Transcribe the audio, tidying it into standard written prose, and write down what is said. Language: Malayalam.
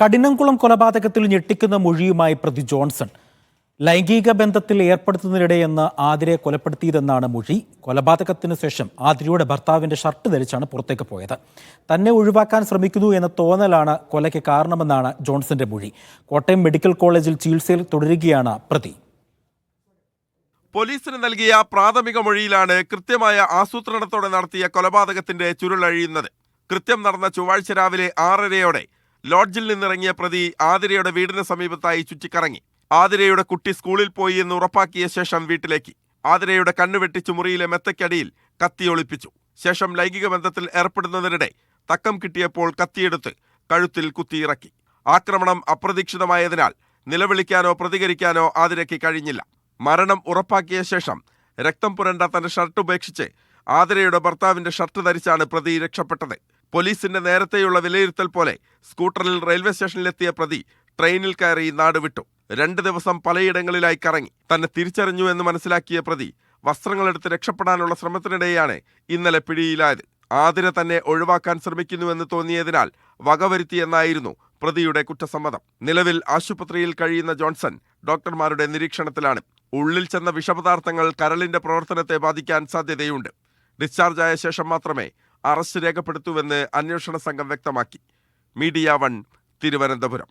കഠിനംകുളം കൊലപാതകത്തിൽ ഞെട്ടിക്കുന്ന മൊഴിയുമായി പ്രതി ജോൺസൺ. ലൈംഗിക ബന്ധത്തിൽ ഏർപ്പെടുത്തുന്നതിനിടെയെന്ന് ആതിരയെ കൊലപ്പെടുത്തിയതെന്നാണ് മൊഴി. കൊലപാതകത്തിന് ശേഷം ആതിരയുടെ ഭർത്താവിന്റെ ഷർട്ട് ധരിച്ചാണ് പുറത്തേക്ക് പോയത്. തന്നെ ഒഴിവാക്കാൻ ശ്രമിക്കുന്നു എന്ന തോന്നലാണ് കൊലയ്ക്ക് കാരണമെന്നാണ് ജോൺസന്റെ മൊഴി. കോട്ടയം മെഡിക്കൽ കോളേജിൽ ചികിത്സയിൽ തുടരുകയാണ് പ്രതി. പോലീസിന് നൽകിയ പ്രാഥമിക മൊഴിയിലാണ് കൃത്യമായ ആസൂത്രണത്തോടെ നടത്തിയ കൊലപാതകത്തിന്റെ ചുരുളഴിയുന്നത്. കൃത്യം നടന്ന ചൊവ്വാഴ്ച രാവിലെ 6:30 ലോഡ്ജിൽ നിന്നിറങ്ങിയ പ്രതി ആതിരയുടെ വീടിന് സമീപത്തായി ചുറ്റിക്കറങ്ങി. ആതിരയുടെ കുട്ടി സ്കൂളിൽ പോയി എന്ന് ഉറപ്പാക്കിയ ശേഷം വീട്ടിലേക്ക്. ആതിരയുടെ കണ്ണു വെട്ടിച്ചു മുറിയിലെ മെത്തയ്ക്കടിയിൽ കത്തി ഒളിപ്പിച്ചു. ശേഷം ലൈംഗിക ബന്ധത്തിൽ ഏർപ്പെടുന്നതിനിടെ തക്കം കിട്ടിയപ്പോൾ കത്തിയെടുത്ത് കഴുത്തിൽ കുത്തിയിറക്കി. ആക്രമണം അപ്രതീക്ഷിതമായതിനാൽ നിലവിളിക്കാനോ പ്രതികരിക്കാനോ ആതിരയ്ക്ക് കഴിഞ്ഞില്ല. മരണം ഉറപ്പാക്കിയ ശേഷം രക്തം പുരണ്ട തന്റെ ഷർട്ട് ഉപേക്ഷിച്ച് ആതിരയുടെ ഭർത്താവിന്റെ ഷർട്ട് ധരിച്ചാണ് പ്രതി രക്ഷപ്പെട്ടത്. പോലീസിന്റെ നേരത്തെയുള്ള വിലയിരുത്തൽ പോലെ സ്കൂട്ടറിൽ റെയിൽവേ സ്റ്റേഷനിലെത്തിയ പ്രതി ട്രെയിനിൽ കയറി നാട് വിട്ടു. 2 ദിവസം പലയിടങ്ങളിലായി കറങ്ങി. തന്നെ തിരിച്ചറിഞ്ഞു എന്ന് മനസ്സിലാക്കിയ പ്രതി വസ്ത്രങ്ങളെടുത്ത് രക്ഷപ്പെടാനുള്ള ശ്രമത്തിനിടെയാണ് ഇന്നലെ പിടിയിലായത്. ആതിര തന്നെ ഒഴിവാക്കാൻ ശ്രമിക്കുന്നുവെന്ന് തോന്നിയതിനാൽ വകവരുത്തിയെന്നായിരുന്നു പ്രതിയുടെ കുറ്റസമ്മതം. നിലവിൽ ആശുപത്രിയിൽ കഴിയുന്ന ജോൺസൺ ഡോക്ടർമാരുടെ നിരീക്ഷണത്തിലാണ്. ഉള്ളിൽ ചെന്ന വിഷപദാർത്ഥങ്ങൾ കരളിന്റെ പ്രവർത്തനത്തെ ബാധിക്കാൻ സാധ്യതയുണ്ട്. ഡിസ്ചാർജായ ശേഷം മാത്രമേ അറസ്റ്റ് രേഖപ്പെടുത്തൂവെന്ന് അന്വേഷണ സംഘം വ്യക്തമാക്കി. മീഡിയ 1 തിരുവനന്തപുരം.